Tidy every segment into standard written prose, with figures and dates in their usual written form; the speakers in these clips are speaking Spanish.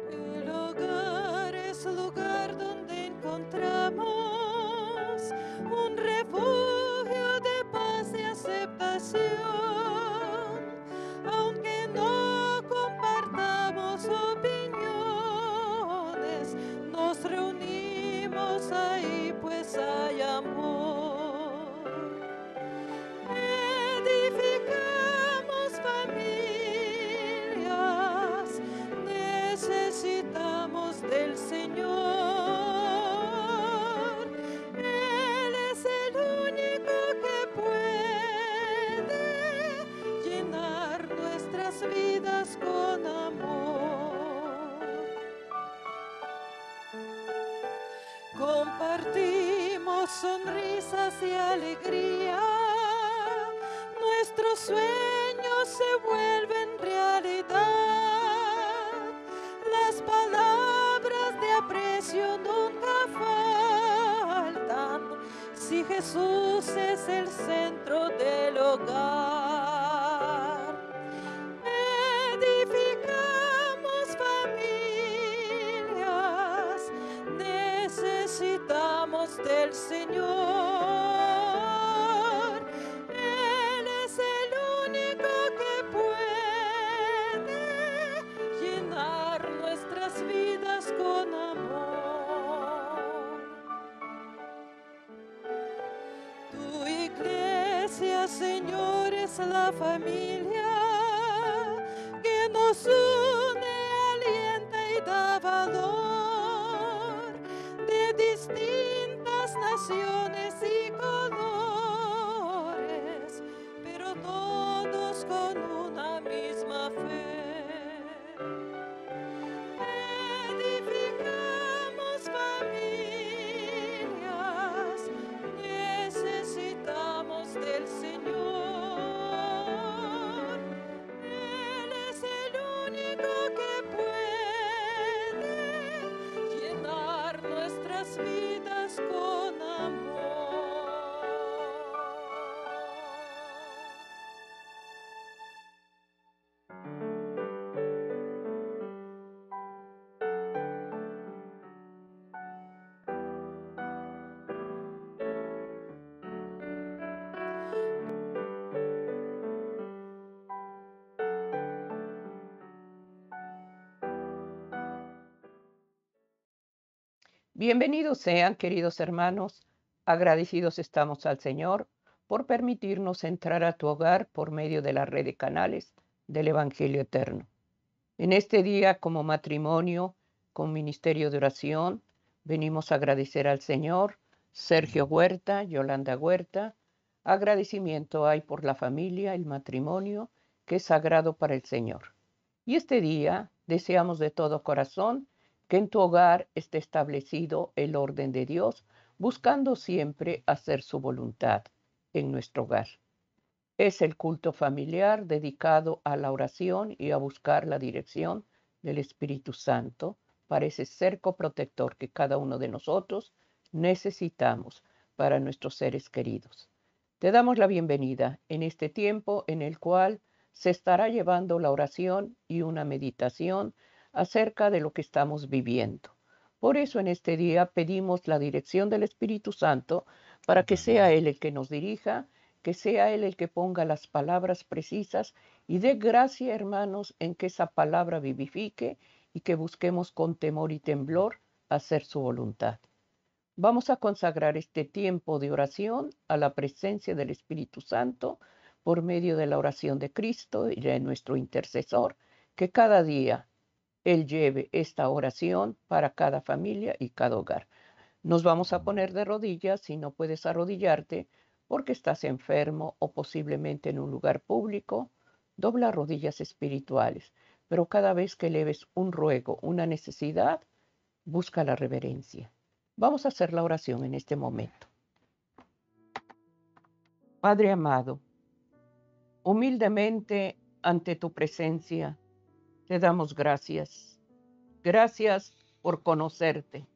El hogar es el lugar donde encontramos un refugio de paz y aceptación. Aunque no compartamos opiniones, nos reunimos ahí pues hay amor. Edificamos familias, necesitamos del Señor. Él es el único que puede llenar nuestras vidas con amor. Compartimos sonrisas y alegría, nuestros sueños se vuelven realidad. Las palabras de aprecio nunca faltan si Jesús es el centro del hogar. Edificamos familias, necesitamos del Señor. Él es el único que puede llenar nuestras vidas con amor. Tu iglesia, Señor, es la familia que nos une, alienta y da valor, de distintas naciones y colores, pero todos con una misma fe. Edificamos familias, necesitamos del Señor. Él es el único que puede llenar nuestras vidas con amor. Bienvenidos sean, queridos hermanos. Agradecidos estamos al Señor por permitirnos entrar a tu hogar por medio de la red de canales del Evangelio Eterno. En este día, como matrimonio, con ministerio de oración, venimos a agradecer al Señor, Sergio Huerta, Yolanda Huerta. Agradecimiento hay por la familia, el matrimonio, que es sagrado para el Señor. Y este día deseamos de todo corazón que en tu hogar esté establecido el orden de Dios, buscando siempre hacer su voluntad en nuestro hogar. Es el culto familiar dedicado a la oración y a buscar la dirección del Espíritu Santo para ese cerco protector que cada uno de nosotros necesitamos para nuestros seres queridos. Te damos la bienvenida en este tiempo en el cual se estará llevando la oración y una meditación acerca de lo que estamos viviendo. Por eso en este día pedimos la dirección del Espíritu Santo para que sea Él el que nos dirija, que sea Él el que ponga las palabras precisas y dé gracia, hermanos, en que esa palabra vivifique y que busquemos con temor y temblor hacer su voluntad. Vamos a consagrar este tiempo de oración a la presencia del Espíritu Santo por medio de la oración de Cristo y de nuestro intercesor, que cada día Él lleve esta oración para cada familia y cada hogar. Nos vamos a poner de rodillas si no puedes arrodillarte porque estás enfermo o posiblemente en un lugar público. Dobla rodillas espirituales, pero cada vez que eleves un ruego, una necesidad, busca la reverencia. Vamos a hacer la oración en este momento. Padre amado, humildemente ante tu presencia te damos gracias. Gracias por conocerte.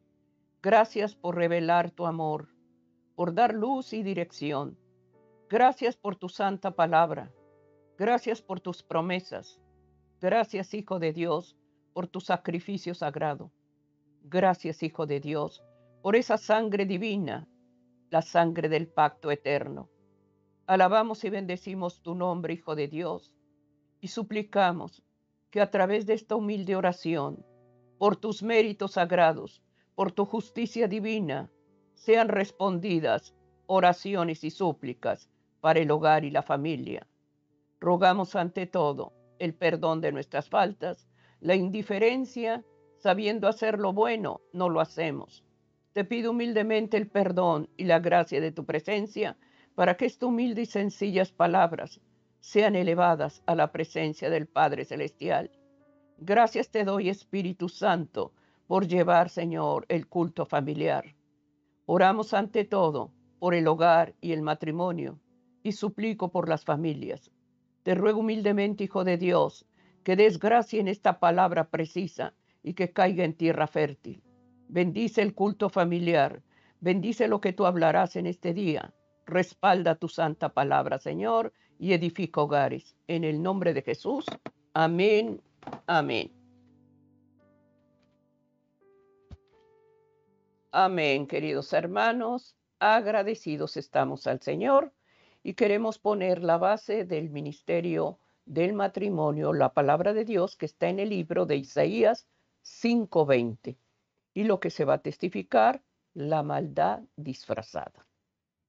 Gracias por revelar tu amor, por dar luz y dirección. Gracias por tu santa palabra. Gracias por tus promesas. Gracias, Hijo de Dios, por tu sacrificio sagrado. Gracias, Hijo de Dios, por esa sangre divina, la sangre del pacto eterno. Alabamos y bendecimos tu nombre, Hijo de Dios, y suplicamos que a través de esta humilde oración, por tus méritos sagrados, por tu justicia divina, sean respondidas oraciones y súplicas para el hogar y la familia. Rogamos ante todo el perdón de nuestras faltas, la indiferencia, sabiendo hacer lo bueno, no lo hacemos. Te pido humildemente el perdón y la gracia de tu presencia para que estas humildes y sencillas palabras sean elevadas a la presencia del Padre Celestial. Gracias te doy, Espíritu Santo, por llevar, Señor, el culto familiar. Oramos ante todo por el hogar y el matrimonio y suplico por las familias. Te ruego humildemente, Hijo de Dios, que des gracia en esta palabra precisa y que caiga en tierra fértil. Bendice el culto familiar, bendice lo que tú hablarás en este día. Respalda tu santa palabra, Señor, y edifica hogares. En el nombre de Jesús. Amén. Amén. Amén, queridos hermanos. Agradecidos estamos al Señor y queremos poner la base del ministerio del matrimonio, la palabra de Dios que está en el libro de Isaías 5:20. Y lo que se va a testificar, la maldad disfrazada.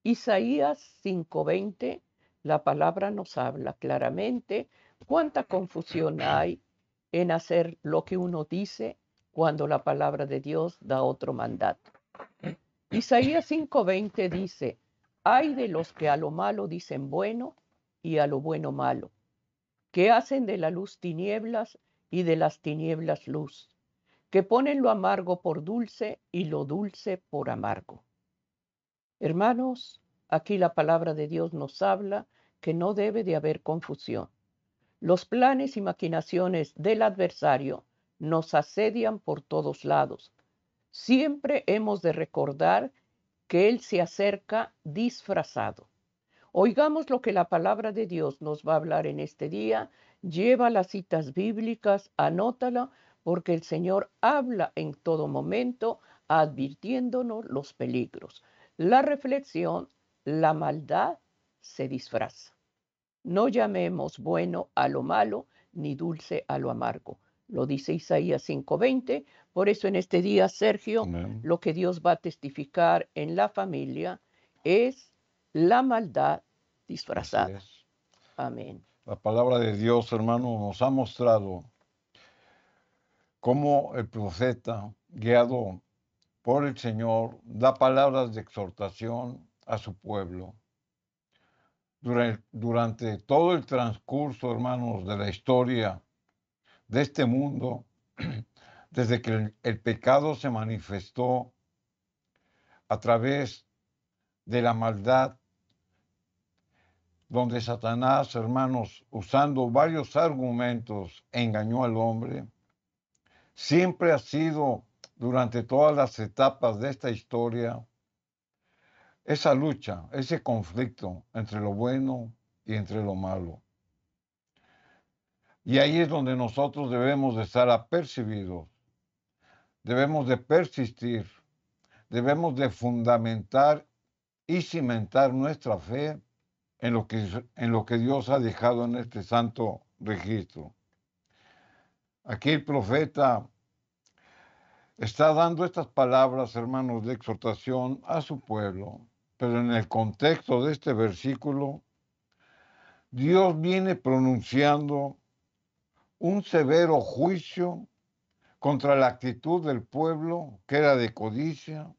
Isaías 5:20, la palabra nos habla claramente cuánta confusión hay en hacer lo que uno dice cuando la palabra de Dios da otro mandato. Isaías 5:20 dice, ay de los que a lo malo dicen bueno y a lo bueno malo, que hacen de la luz tinieblas y de las tinieblas luz, que ponen lo amargo por dulce y lo dulce por amargo. Hermanos, aquí la palabra de Dios nos habla que no debe de haber confusión. Los planes y maquinaciones del adversario nos asedian por todos lados. Siempre hemos de recordar que Él se acerca disfrazado. Oigamos lo que la palabra de Dios nos va a hablar en este día. Lleva las citas bíblicas, anótala, porque el Señor habla en todo momento, advirtiéndonos los peligros. La reflexión, la maldad se disfraza. No llamemos bueno a lo malo, ni dulce a lo amargo. Lo dice Isaías 5:20. Por eso en este día, Sergio, Amén. lo que Dios va a testificar en la familia es la maldad Así disfrazada. es. Amén. La palabra de Dios, hermano, nos ha mostrado cómo el profeta, guiado por el Señor, da palabras de exhortación a su pueblo. Durante todo el transcurso, hermanos, de la historia de este mundo, desde que el pecado se manifestó a través de la maldad, donde Satanás, hermanos, usando varios argumentos, engañó al hombre, siempre ha sido, durante todas las etapas de esta historia, esa lucha, ese conflicto entre lo bueno y entre lo malo. Y ahí es donde nosotros debemos de estar apercibidos, debemos de persistir, debemos de fundamentar y cimentar nuestra fe en lo que Dios ha dejado en este santo registro. Aquí el profeta está dando estas palabras, hermanos, de exhortación a su pueblo, pero en el contexto de este versículo, Dios viene pronunciando un severo juicio contra la actitud del pueblo que era de codicia,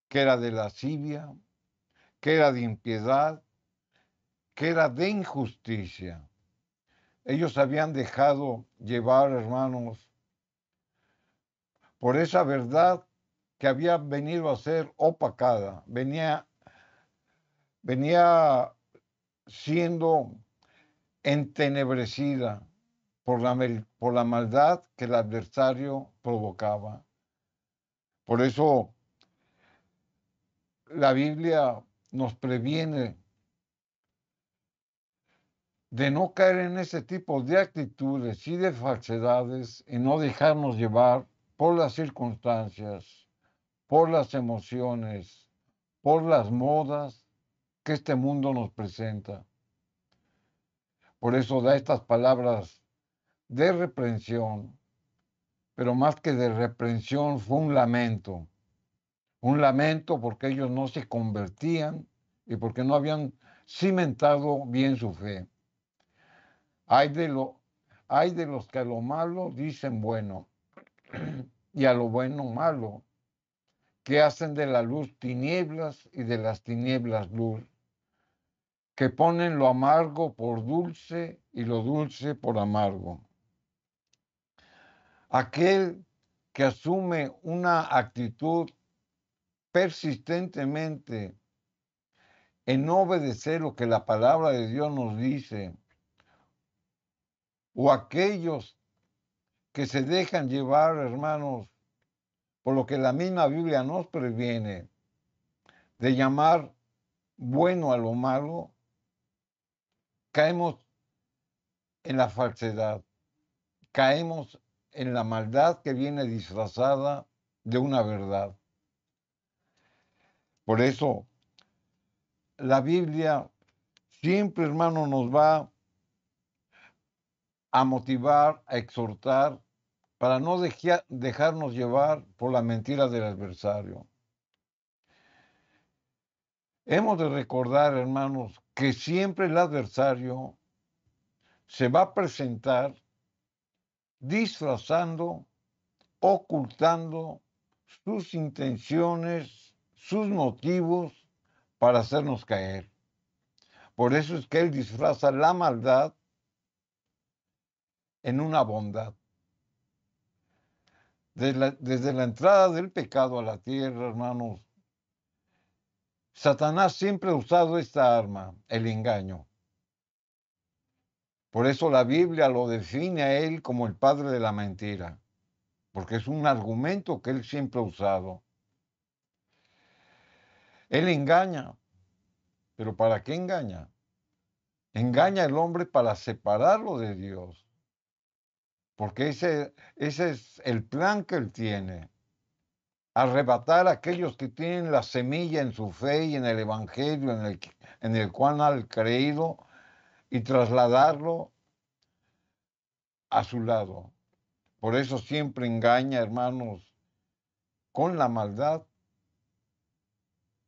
que era de lascivia, que era de impiedad, que era de injusticia. Ellos habían dejado llevar, hermanos, por esa verdad que había venido a ser opacada, venía siendo entenebrecida por la maldad que el adversario provocaba. Por eso la Biblia nos previene de no caer en ese tipo de actitudes y de falsedades y no dejarnos llevar por las circunstancias, por las emociones, por las modas que este mundo nos presenta. Por eso da estas palabras de reprensión, pero más que de reprensión fue un lamento porque ellos no se convertían y porque no habían cimentado bien su fe. Hay de los que a lo malo dicen bueno y a lo bueno malo, que hacen de la luz tinieblas y de las tinieblas luz, que ponen lo amargo por dulce y lo dulce por amargo. Aquel que asume una actitud persistentemente en no obedecer lo que la palabra de Dios nos dice, o aquellos que se dejan llevar, hermanos, por lo que la misma Biblia nos previene, de llamar bueno a lo malo, caemos en la falsedad, caemos en la maldad que viene disfrazada de una verdad. Por eso, la Biblia siempre, hermano, nos va a motivar, a exhortar, para no dejarnos llevar por la mentira del adversario. Hemos de recordar, hermanos, que siempre el adversario se va a presentar disfrazando, ocultando sus intenciones, sus motivos para hacernos caer. Por eso es que él disfraza la maldad en una bondad. Desde la entrada del pecado a la tierra, hermanos, Satanás siempre ha usado esta arma, el engaño. Por eso la Biblia lo define a él como el padre de la mentira, porque es un argumento que él siempre ha usado. Él engaña, pero ¿para qué engaña? Engaña al hombre para separarlo de Dios, porque ese es el plan que él tiene. Arrebatar a aquellos que tienen la semilla en su fe y en el evangelio en el cual han creído y trasladarlo a su lado. Por eso siempre engaña, hermanos, con la maldad,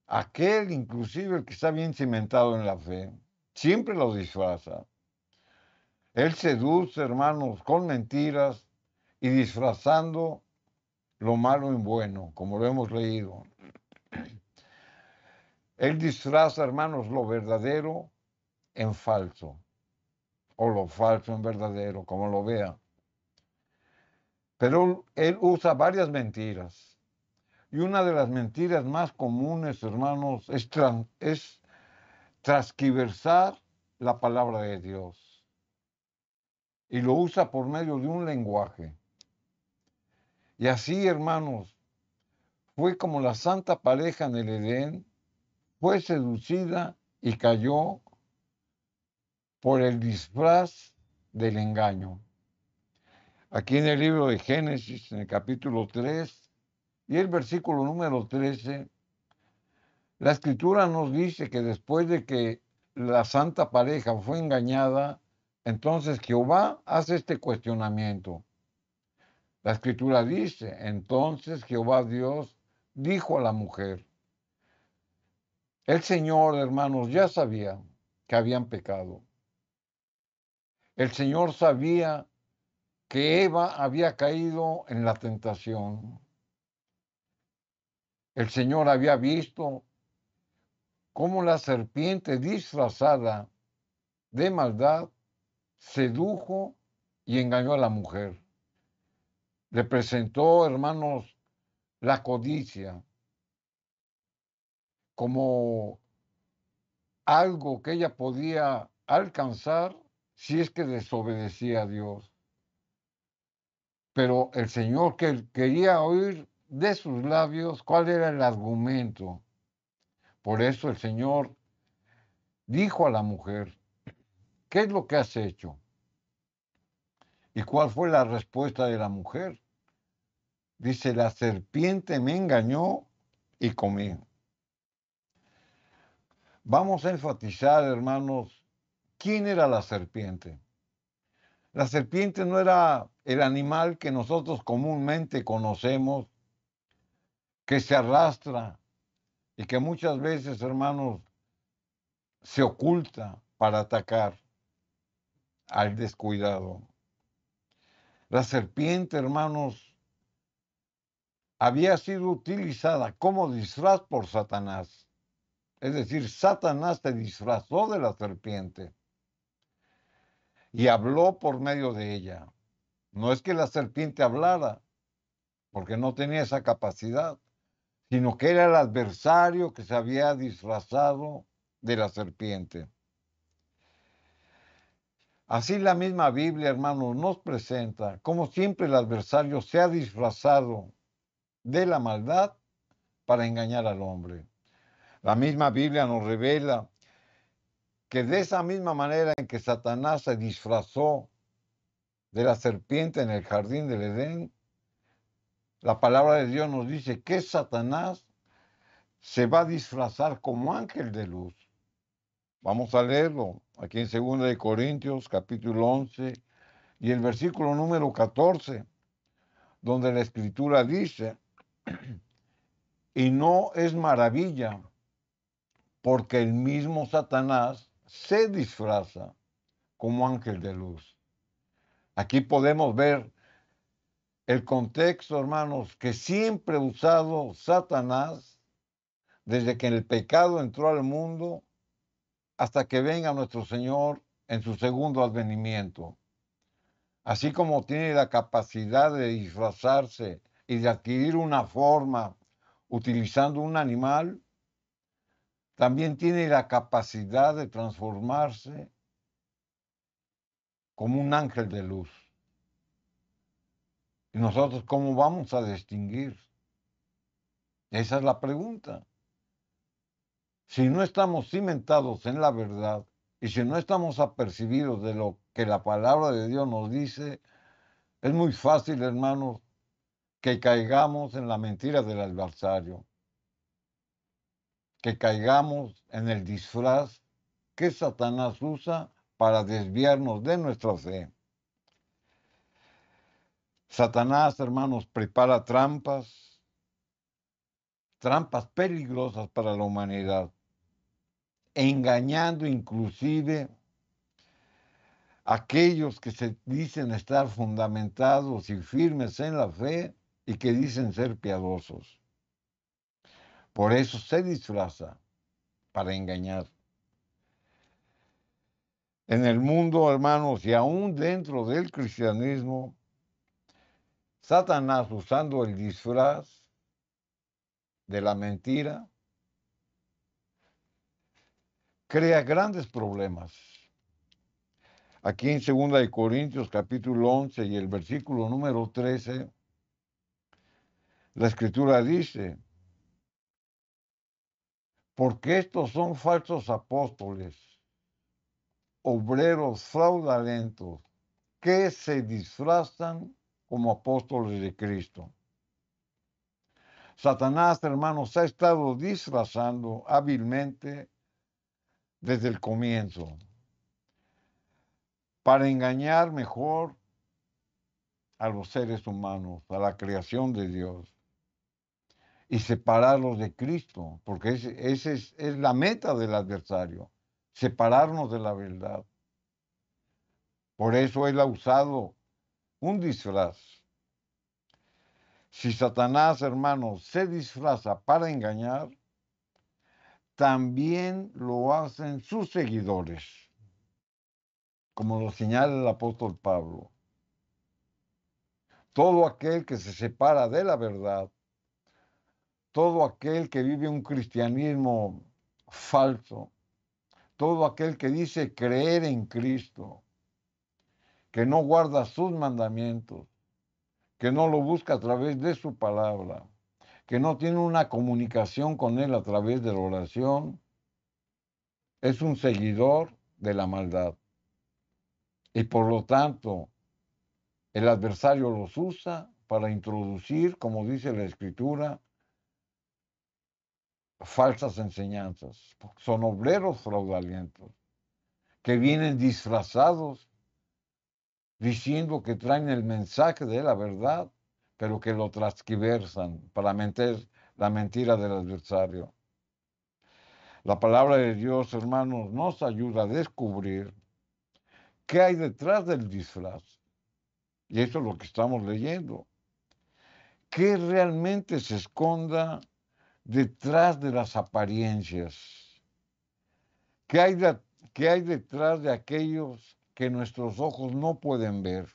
aquel inclusive el que está bien cimentado en la fe, siempre lo disfraza. Él seduce, hermanos, con mentiras y disfrazando lo malo en bueno, como lo hemos leído. Él disfraza, hermanos, lo verdadero en falso, o lo falso en verdadero, como lo vea. Pero él usa varias mentiras. Y una de las mentiras más comunes, hermanos, es transquiversar la palabra de Dios. Y lo usa por medio de un lenguaje. Y así, hermanos, fue como la santa pareja en el Edén fue seducida y cayó por el disfraz del engaño. Aquí en el libro de Génesis, en el capítulo 3 y el versículo número 13, la escritura nos dice que después de que la santa pareja fue engañada, entonces Jehová hace este cuestionamiento. La escritura dice, entonces Jehová Dios dijo a la mujer, el Señor, hermanos, ya sabía que habían pecado. El Señor sabía que Eva había caído en la tentación. El Señor había visto cómo la serpiente disfrazada de maldad sedujo y engañó a la mujer. Le presentó, hermanos, la codicia como algo que ella podía alcanzar si es que desobedecía a Dios. Pero el Señor que quería oír de sus labios cuál era el argumento. Por eso el Señor dijo a la mujer, ¿qué es lo que has hecho? ¿Y cuál fue la respuesta de la mujer? Dice, la serpiente me engañó y comí. Vamos a enfatizar, hermanos, quién era la serpiente. La serpiente no era el animal que nosotros comúnmente conocemos, que se arrastra y que muchas veces, hermanos, se oculta para atacar al descuidado. La serpiente, hermanos, había sido utilizada como disfraz por Satanás. Es decir, Satanás se disfrazó de la serpiente y habló por medio de ella. No es que la serpiente hablara, porque no tenía esa capacidad, sino que era el adversario que se había disfrazado de la serpiente. Así la misma Biblia, hermanos, nos presenta cómo siempre el adversario se ha disfrazado de la maldad para engañar al hombre. La misma Biblia nos revela que de esa misma manera en que Satanás se disfrazó de la serpiente en el jardín del Edén, la palabra de Dios nos dice que Satanás se va a disfrazar como ángel de luz. Vamos a leerlo aquí en 2 Corintios capítulo 11 y el versículo número 14, donde la escritura dice, y no es maravilla, porque el mismo Satanás se disfraza como ángel de luz. Aquí podemos ver el contexto, hermanos, que siempre ha usado Satanás desde que el pecado entró al mundo hasta que venga nuestro Señor en su segundo advenimiento. Así como tiene la capacidad de disfrazarse y de adquirir una forma utilizando un animal, también tiene la capacidad de transformarse como un ángel de luz. ¿Y nosotros cómo vamos a distinguir? Esa es la pregunta. Si no estamos cimentados en la verdad y si no estamos apercibidos de lo que la palabra de Dios nos dice, es muy fácil, hermanos, que caigamos en la mentira del adversario, que caigamos en el disfraz que Satanás usa para desviarnos de nuestra fe. Satanás, hermanos, prepara trampas peligrosas para la humanidad, engañando inclusive a aquellos que se dicen estar fundamentados y firmes en la fe y que dicen ser piadosos. Por eso se disfraza para engañar. En el mundo, hermanos, y aún dentro del cristianismo, Satanás, usando el disfraz de la mentira, crea grandes problemas. Aquí en 2 Corintios capítulo 11 y el versículo número 13, la escritura dice, porque estos son falsos apóstoles, obreros fraudulentos, que se disfrazan como apóstoles de Cristo. Satanás, hermanos, ha estado disfrazando hábilmente desde el comienzo para engañar mejor a los seres humanos, a la creación de Dios y separarlos de Cristo, porque esa es la meta del adversario, separarnos de la verdad. Por eso él ha usado un disfraz. Si Satanás, hermanos, se disfraza para engañar, también lo hacen sus seguidores, como lo señala el apóstol Pablo. Todo aquel que se separa de la verdad, todo aquel que vive un cristianismo falso, todo aquel que dice creer en Cristo, que no guarda sus mandamientos, que no lo busca a través de su palabra, que no tiene una comunicación con Él a través de la oración, es un seguidor de la maldad. Y por lo tanto, el adversario los usa para introducir, como dice la Escritura, falsas enseñanzas. Son obreros fraudulentos que vienen disfrazados diciendo que traen el mensaje de la verdad, pero que lo transquiversan para meter la mentira del adversario. La palabra de Dios, hermanos, nos ayuda a descubrir qué hay detrás del disfraz. Y eso es lo que estamos leyendo. ¿Qué realmente se esconda detrás de las apariencias? ¿Qué hay, qué hay detrás de aquellos que nuestros ojos no pueden ver?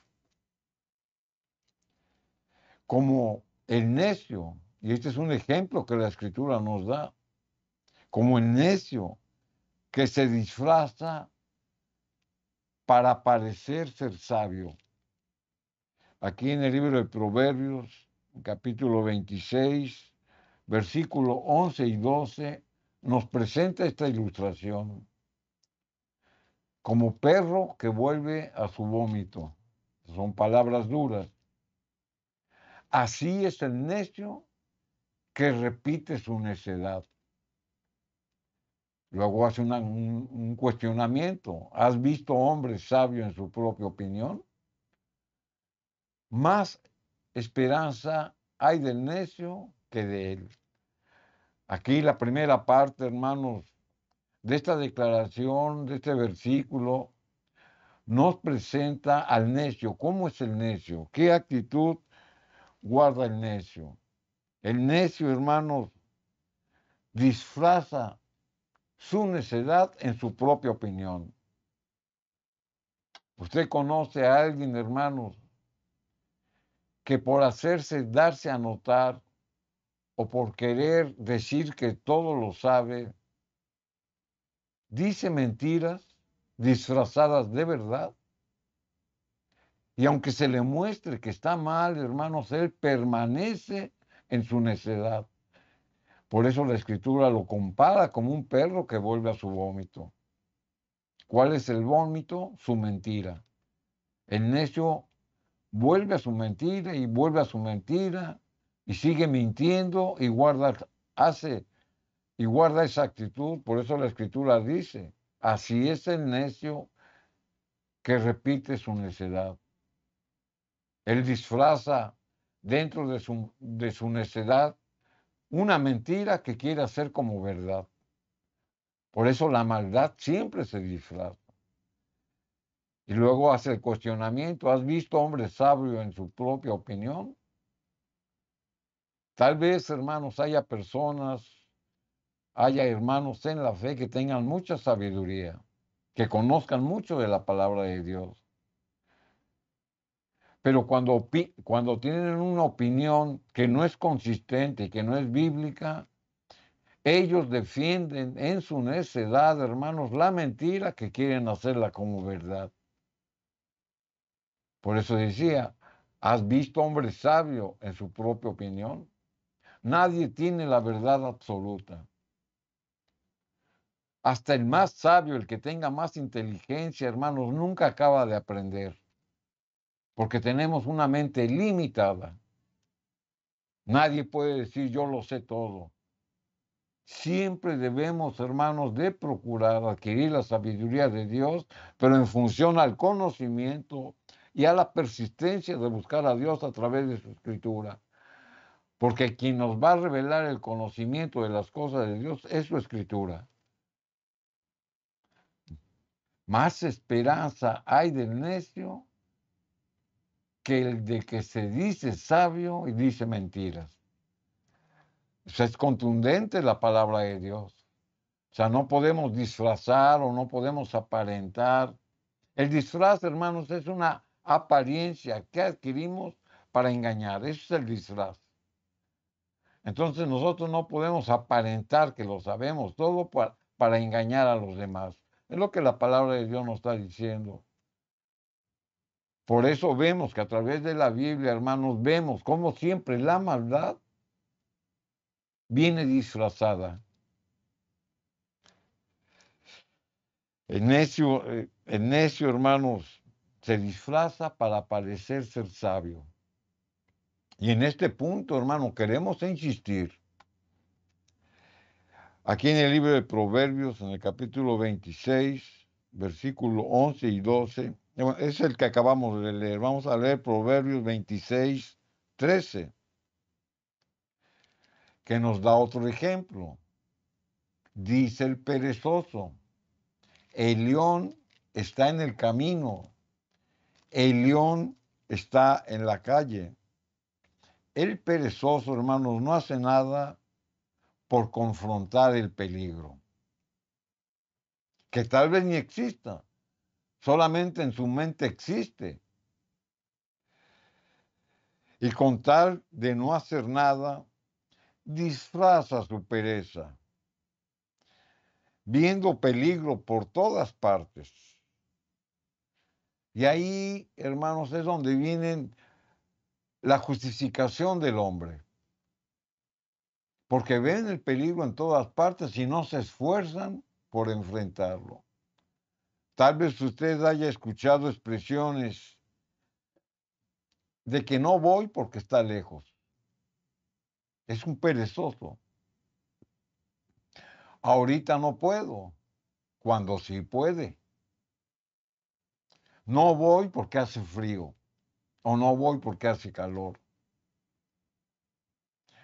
Como el necio, y este es un ejemplo que la Escritura nos da, como el necio que se disfraza para parecer ser sabio. Aquí en el libro de Proverbios, capítulo 26, versículo 11 y 12, nos presenta esta ilustración. Como perro que vuelve a su vómito. Son palabras duras. Así es el necio que repite su necedad. Luego hace un cuestionamiento. ¿Has visto hombre sabio en su propia opinión? Más esperanza hay del necio que de él. Aquí la primera parte, hermanos, de esta declaración, de este versículo, nos presenta al necio. ¿Cómo es el necio? ¿Qué actitud guarda el necio? El necio, hermanos, disfraza su necedad en su propia opinión. Usted conoce a alguien, hermanos, que por darse a notar o por querer decir que todo lo sabe, dice mentiras disfrazadas de verdad. Y aunque se le muestre que está mal, hermanos, él permanece en su necedad. Por eso la Escritura lo compara como un perro que vuelve a su vómito. ¿Cuál es el vómito? Su mentira. El necio vuelve a su mentira y vuelve a su mentira y sigue mintiendo y guarda esa actitud. Por eso la Escritura dice, así es el necio que repite su necedad. Él disfraza dentro de su necedad una mentira que quiere hacer como verdad. Por eso la maldad siempre se disfraza. Y luego hace el cuestionamiento, ¿has visto hombre sabio en su propia opinión? Tal vez, hermanos, haya hermanos en la fe que tengan mucha sabiduría, que conozcan mucho de la palabra de Dios. Pero cuando tienen una opinión que no es consistente y que no es bíblica, ellos defienden en su necedad, hermanos, la mentira que quieren hacerla como verdad. Por eso decía, ¿has visto hombre sabio en su propia opinión? Nadie tiene la verdad absoluta. Hasta el más sabio, el que tenga más inteligencia, hermanos, nunca acaba de aprender. Porque tenemos una mente limitada. Nadie puede decir yo lo sé todo. Siempre debemos, hermanos, de procurar adquirir la sabiduría de Dios, pero en función al conocimiento y a la persistencia de buscar a Dios a través de su escritura. Porque quien nos va a revelar el conocimiento de las cosas de Dios es su escritura. Más esperanza hay del necio que el de que se dice sabio y dice mentiras. O sea, es contundente la palabra de Dios. O sea, no podemos disfrazar o no podemos aparentar. El disfraz, hermanos, es una apariencia que adquirimos para engañar. Eso es el disfraz. Entonces nosotros no podemos aparentar que lo sabemos todo para engañar a los demás. Es lo que la palabra de Dios nos está diciendo. Por eso vemos que a través de la Biblia, hermanos, vemos cómo siempre la maldad viene disfrazada. El necio, hermanos, se disfraza para parecer ser sabio. Y en este punto, hermano, queremos insistir. Aquí en el libro de Proverbios, en el capítulo 26, versículo 11 y 12, es el que acabamos de leer. Vamos a leer Proverbios 26, 13, que nos da otro ejemplo. Dice el perezoso, el león está en el camino, el león está en la calle. El perezoso, hermanos, no hace nada por confrontar el peligro, que tal vez ni exista, solamente en su mente existe. Y con tal de no hacer nada, disfraza su pereza, viendo peligro por todas partes. Y ahí, hermanos, es donde viene la justificación del hombre. Porque ven el peligro en todas partes y no se esfuerzan por enfrentarlo. Tal vez usted haya escuchado expresiones de que no voy porque está lejos. Es un perezoso. Ahorita no puedo, cuando sí puede. No voy porque hace frío o no voy porque hace calor.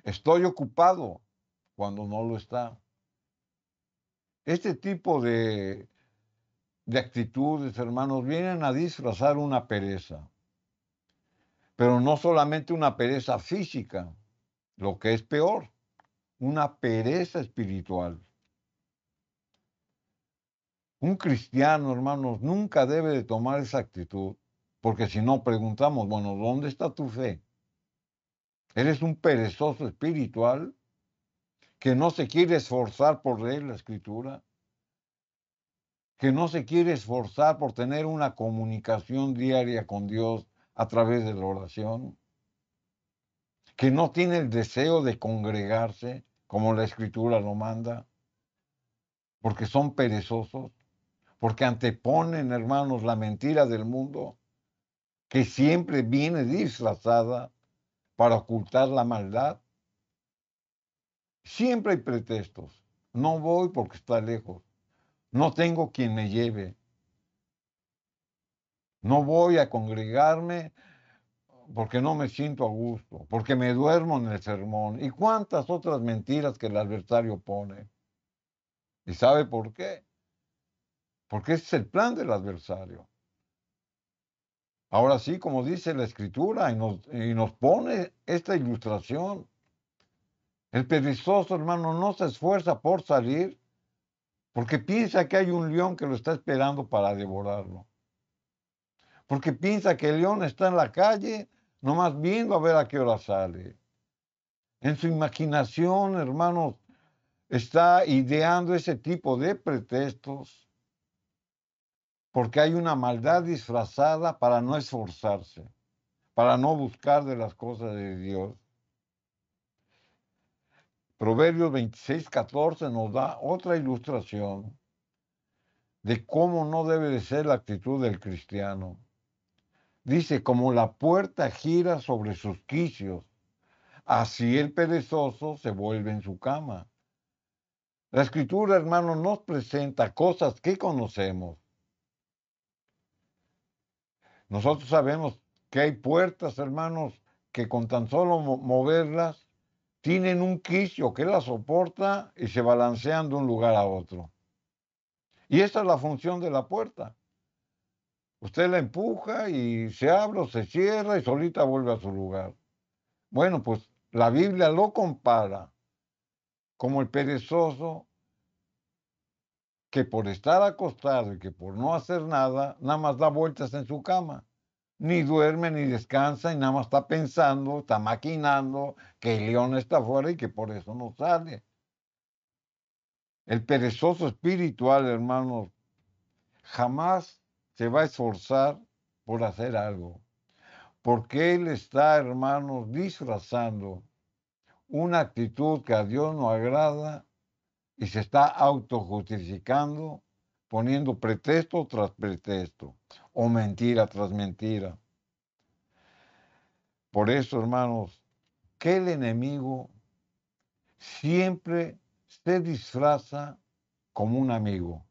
Estoy ocupado cuando no lo está. Este tipo de actitudes, hermanos, vienen a disfrazar una pereza, pero no solamente una pereza física, lo que es peor, una pereza espiritual. Un cristiano, hermanos, nunca debe de tomar esa actitud, porque si no preguntamos, bueno, ¿dónde está tu fe? ¿Eres un perezoso espiritual que no se quiere esforzar por leer la escritura? ¿Que no se quiere esforzar por tener una comunicación diaria con Dios a través de la oración? ¿Que no tiene el deseo de congregarse como la escritura lo manda? Porque son perezosos, porque anteponen, hermanos, la mentira del mundo, que siempre viene disfrazada para ocultar la maldad. Siempre hay pretextos. No voy porque está lejos. No tengo quien me lleve. No voy a congregarme porque no me siento a gusto, porque me duermo en el sermón. Y cuántas otras mentiras que el adversario pone. ¿Y sabe por qué? Porque ese es el plan del adversario. Ahora sí, como dice la escritura, y nos pone esta ilustración. El perezoso, hermano, no se esfuerza por salir porque piensa que hay un león que lo está esperando para devorarlo. Porque piensa que el león está en la calle, nomás viendo a ver a qué hora sale. En su imaginación, hermanos, está ideando ese tipo de pretextos porque hay una maldad disfrazada para no esforzarse, para no buscar de las cosas de Dios. Proverbios 26:14 nos da otra ilustración de cómo no debe de ser la actitud del cristiano. Dice, como la puerta gira sobre sus quicios, así el perezoso se vuelve en su cama. La escritura, hermano, nos presenta cosas que conocemos. Nosotros sabemos que hay puertas, hermanos, que con tan solo moverlas, tienen un quicio que las soporta y se balancean de un lugar a otro. Y esa es la función de la puerta. Usted la empuja y se abre o se cierra y solita vuelve a su lugar. Bueno, pues la Biblia lo compara como el perezoso que por estar acostado y que por no hacer nada, nada más da vueltas en su cama. Ni duerme ni descansa y nada más está pensando, está maquinando que el león está afuera y que por eso no sale. El perezoso espiritual, hermanos, jamás se va a esforzar por hacer algo, porque él está, hermanos, disfrazando una actitud que a Dios no agrada y se está autojustificando, poniendo pretexto tras pretexto o mentira tras mentira. Por eso, hermanos, que el enemigo siempre se disfraza como un amigo.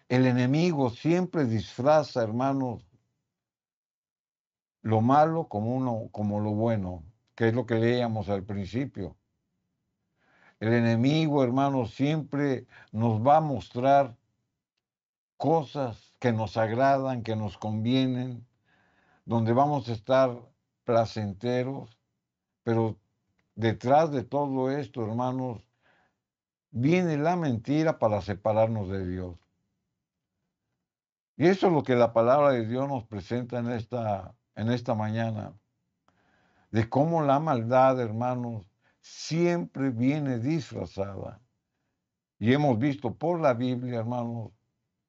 El enemigo siempre disfraza, hermanos, lo malo como lo bueno, que es lo que leíamos al principio. El enemigo, hermanos, siempre nos va a mostrar cosas que nos agradan, que nos convienen, donde vamos a estar placenteros, pero detrás de todo esto, hermanos, viene la mentira para separarnos de Dios. Y eso es lo que la palabra de Dios nos presenta en esta mañana, de cómo la maldad, hermanos, siempre viene disfrazada. Y hemos visto por la Biblia, hermanos,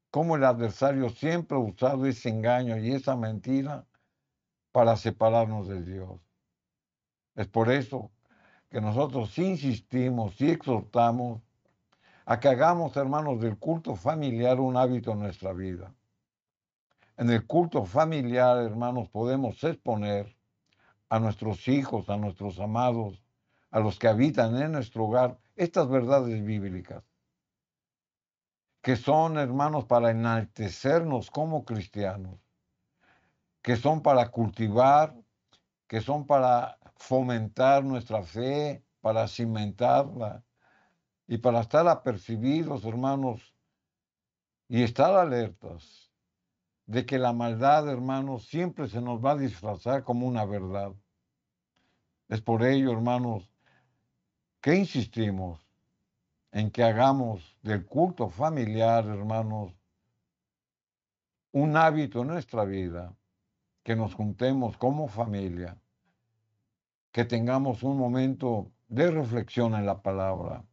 cómo el adversario siempre ha usado ese engaño y esa mentira para separarnos de Dios. Es por eso que nosotros insistimos y exhortamos a que hagamos, hermanos, del culto familiar un hábito en nuestra vida. En el culto familiar, hermanos, podemos exponer a nuestros hijos, a nuestros amados, a los que habitan en nuestro hogar, estas verdades bíblicas, que son, hermanos, para enaltecernos como cristianos, que son para cultivar, que son para fomentar nuestra fe, para cimentarla y para estar apercibidos, hermanos, y estar alertas de que la maldad, hermanos, siempre se nos va a disfrazar como una verdad. Es por ello, hermanos, que insistimos en que hagamos del culto familiar, hermanos, un hábito en nuestra vida, que nos juntemos como familia, que tengamos un momento de reflexión en la palabra,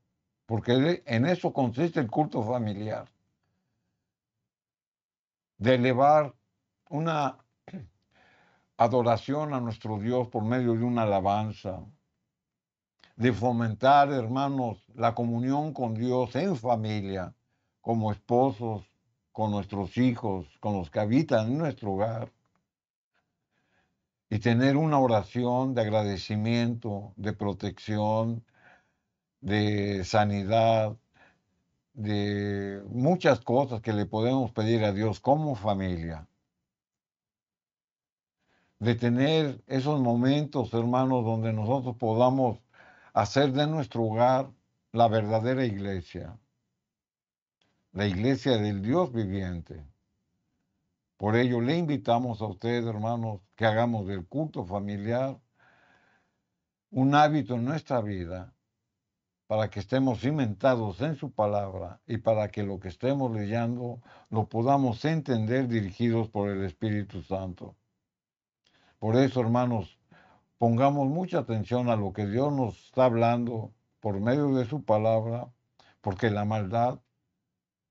porque en eso consiste el culto familiar, de elevar una adoración a nuestro Dios por medio de una alabanza, de fomentar, hermanos, la comunión con Dios en familia, como esposos, con nuestros hijos, con los que habitan en nuestro hogar, y tener una oración de agradecimiento, de protección, de sanidad, de muchas cosas que le podemos pedir a Dios como familia. De tener esos momentos, hermanos, donde nosotros podamos hacer de nuestro hogar la verdadera iglesia, la iglesia del Dios viviente. Por ello le invitamos a ustedes, hermanos, que hagamos del culto familiar un hábito en nuestra vida, para que estemos cimentados en su palabra y para que lo que estemos leyendo lo podamos entender dirigidos por el Espíritu Santo. Por eso, hermanos, pongamos mucha atención a lo que Dios nos está hablando por medio de su palabra, porque la maldad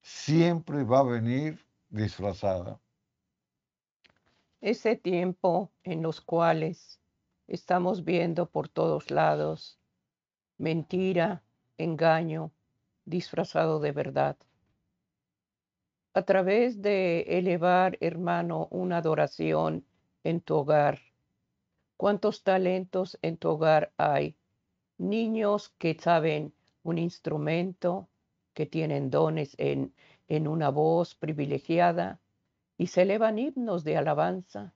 siempre va a venir disfrazada. Ese tiempo en los cuales estamos viendo por todos lados mentira, engaño, disfrazado de verdad. A través de elevar, hermano, una adoración en tu hogar. ¿Cuántos talentos en tu hogar hay? Niños que saben un instrumento, que tienen dones en una voz privilegiada y se elevan himnos de alabanza.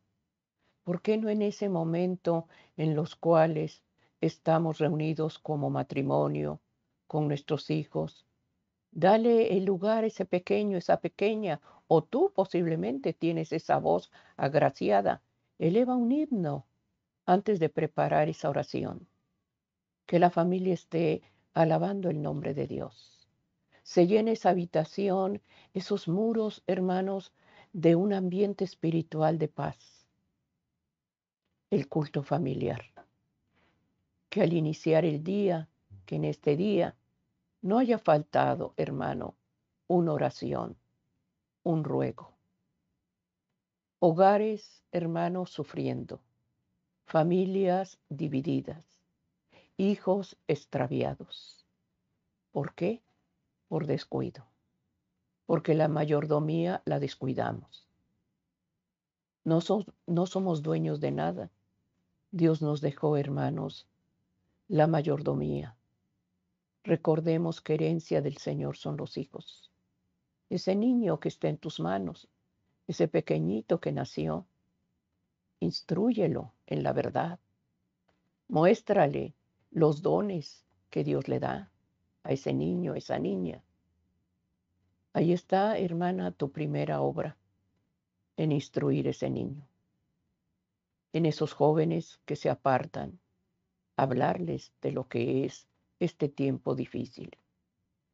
¿Por qué no en ese momento en los cuales estamos reunidos como matrimonio con nuestros hijos? Dale el lugar a ese pequeño, esa pequeña, o tú posiblemente tienes esa voz agraciada. Eleva un himno antes de preparar esa oración. Que la familia esté alabando el nombre de Dios. Se llene esa habitación, esos muros, hermanos, de un ambiente espiritual de paz. El culto familiar. Que al iniciar el día, que en este día no haya faltado, hermano, una oración, un ruego. Hogares, hermanos, sufriendo. Familias divididas. hijos extraviados. ¿Por qué? Por descuido. Porque la mayordomía la descuidamos. No somos dueños de nada. Dios nos dejó, hermanos, la mayordomía. Recordemos que herencia del Señor son los hijos. Ese niño que está en tus manos, ese pequeñito que nació, instrúyelo en la verdad. Muéstrale los dones que Dios le da a ese niño, esa niña. Ahí está, hermana, tu primera obra, en instruir ese niño. En esos jóvenes que se apartan, hablarles de lo que es este tiempo difícil.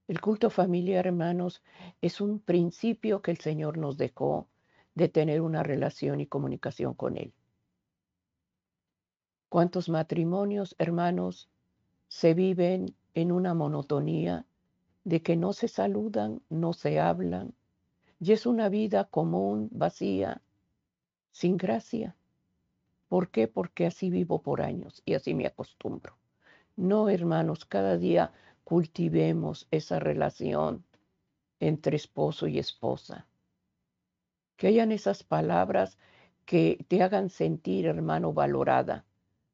El culto familiar, hermanos, es un principio que el Señor nos dejó de tener una relación y comunicación con Él. ¿Cuántos matrimonios, hermanos, se viven en una monotonía de que no se saludan, no se hablan, y es una vida común, vacía, sin gracia? ¿Por qué? Porque así vivo por años y así me acostumbro. No, hermanos, cada día cultivemos esa relación entre esposo y esposa. Que hayan esas palabras que te hagan sentir, hermano, valorada,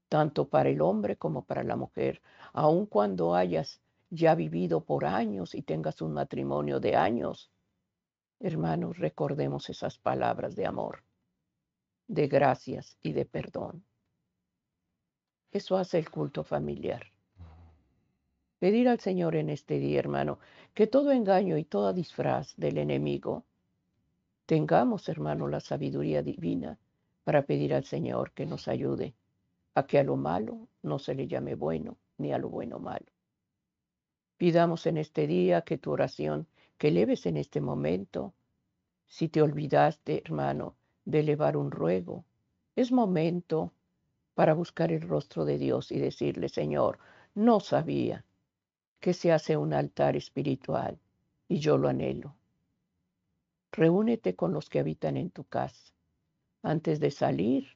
tanto para el hombre como para la mujer, aun cuando hayas ya vivido por años y tengas un matrimonio de años. Hermanos, recordemos esas palabras de amor, de gracias y de perdón. Eso hace el culto familiar. Pedir al Señor en este día, hermano, que todo engaño y toda disfraz del enemigo tengamos, hermano, la sabiduría divina para pedir al Señor que nos ayude a que a lo malo no se le llame bueno, ni a lo bueno malo. Pidamos en este día que tu oración que eleves en este momento, si te olvidaste, hermano, de elevar un ruego, es momento para buscar el rostro de Dios y decirle, Señor, no sabía que se hace un altar espiritual y yo lo anhelo. Reúnete con los que habitan en tu casa. Antes de salir,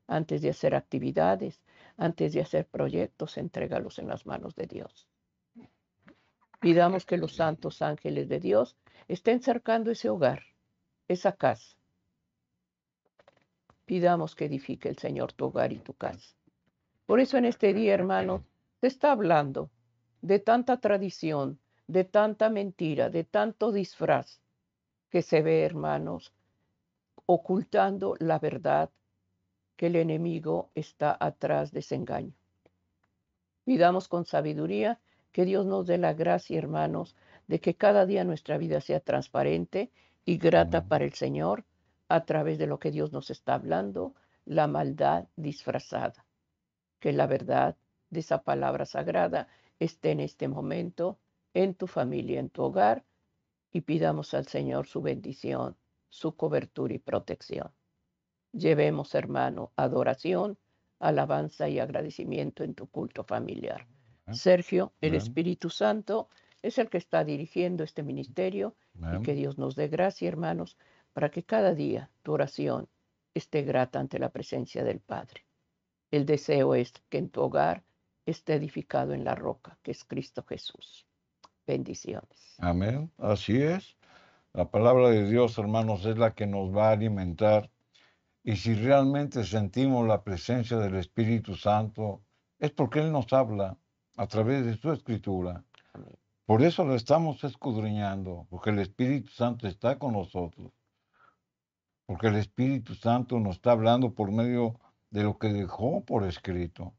antes de hacer actividades, antes de hacer proyectos, entrégalos en las manos de Dios. Pidamos que los santos ángeles de Dios estén cercando ese hogar, esa casa. Pidamos que edifique el Señor tu hogar y tu casa. Por eso en este día, hermanos, se está hablando de tanta tradición, de tanta mentira, de tanto disfraz que se ve, hermanos, ocultando la verdad, que el enemigo está atrás de ese engaño. Pidamos con sabiduría que Dios nos dé la gracia, hermanos, de que cada día nuestra vida sea transparente y grata para el Señor a través de lo que Dios nos está hablando, la maldad disfrazada. Que la verdad de esa palabra sagrada esté en este momento en tu familia, en tu hogar, y pidamos al Señor su bendición, su cobertura y protección. Llevemos, hermano, adoración, alabanza y agradecimiento en tu culto familiar. Sergio, el Espíritu Santo, es el que está dirigiendo este ministerio y que Dios nos dé gracia, hermanos, para que cada día tu oración esté grata ante la presencia del Padre. El deseo es que en tu hogar esté edificado en la roca, que es Cristo Jesús. Bendiciones. Amén. Así es. La palabra de Dios, hermanos, es la que nos va a alimentar. Y si realmente sentimos la presencia del Espíritu Santo, es porque Él nos habla a través de su escritura. Amén. Por eso lo estamos escudriñando, porque el Espíritu Santo está con nosotros. Porque el Espíritu Santo nos está hablando por medio de lo que dejó por escrito.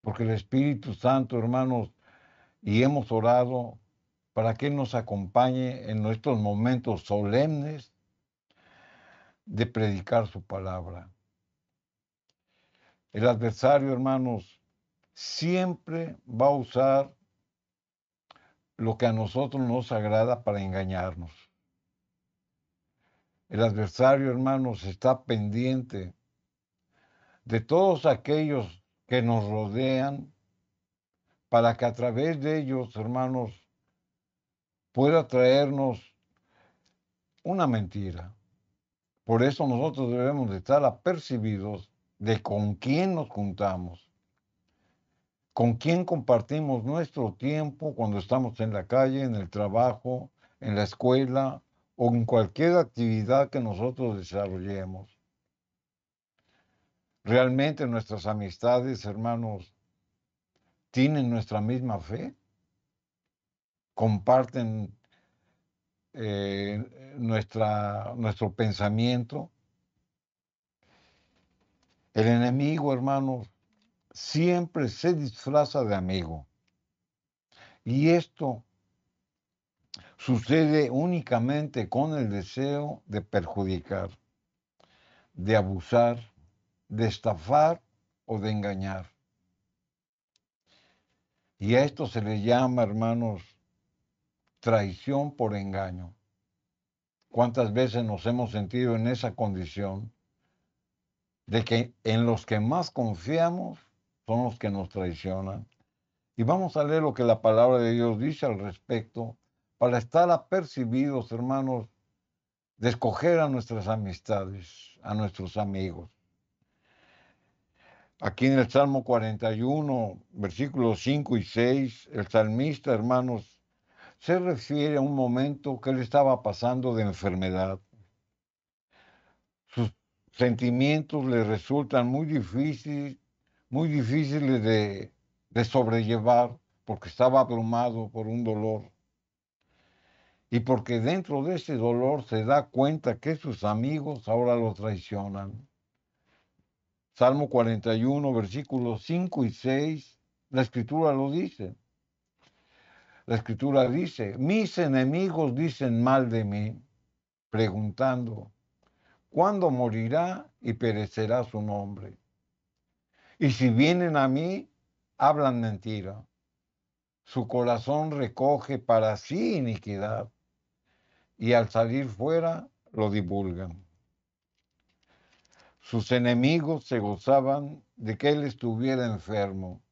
Porque el Espíritu Santo, hermanos, y hemos orado para que Él nos acompañe en nuestros momentos solemnes de predicar su palabra. El adversario, hermanos, siempre va a usar lo que a nosotros nos agrada para engañarnos. El adversario, hermanos, está pendiente de todos aquellos que nos rodean para que a través de ellos, hermanos, pueda traernos una mentira. Por eso nosotros debemos de estar apercibidos de con quién nos juntamos. ¿Con quién compartimos nuestro tiempo cuando estamos en la calle, en el trabajo, en la escuela o en cualquier actividad que nosotros desarrollemos? ¿Realmente nuestras amistades, hermanos, tienen nuestra misma fe? ¿Comparten nuestro pensamiento? El enemigo, hermanos, siempre se disfraza de amigo. Y esto sucede únicamente con el deseo de perjudicar, de abusar, de estafar o de engañar. Y a esto se le llama, hermanos, traición por engaño. ¿Cuántas veces nos hemos sentido en esa condición de que en los que más confiamos son los que nos traicionan? Y vamos a leer lo que la palabra de Dios dice al respecto para estar apercibidos, hermanos, de escoger a nuestras amistades, a nuestros amigos. Aquí en el Salmo 41, versículos 5 y 6, el salmista, hermanos, se refiere a un momento que él estaba pasando de enfermedad. Sus sentimientos le resultan muy difíciles de sobrellevar porque estaba abrumado por un dolor. Y porque dentro de ese dolor se da cuenta que sus amigos ahora lo traicionan. Salmo 41, versículos 5 y 6, la escritura lo dice. La escritura dice, mis enemigos dicen mal de mí, preguntando, ¿cuándo morirá y perecerá su nombre? Y si vienen a mí, hablan mentira. Su corazón recoge para sí iniquidad y al salir fuera lo divulgan. Sus enemigos se gozaban de que él estuviera enfermo.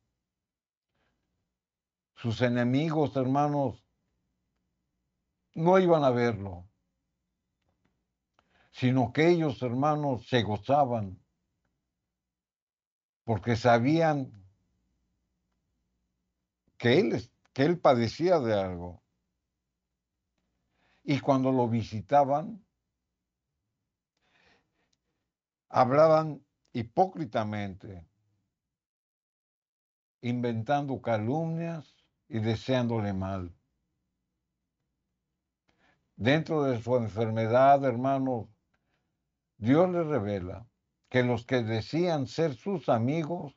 Sus enemigos, hermanos, no iban a verlo, sino que ellos, hermanos, se gozaban porque sabían que él padecía de algo. Y cuando lo visitaban, hablaban hipócritamente, inventando calumnias y deseándole mal. Dentro de su enfermedad, hermanos, Dios les revela que los que decían ser sus amigos,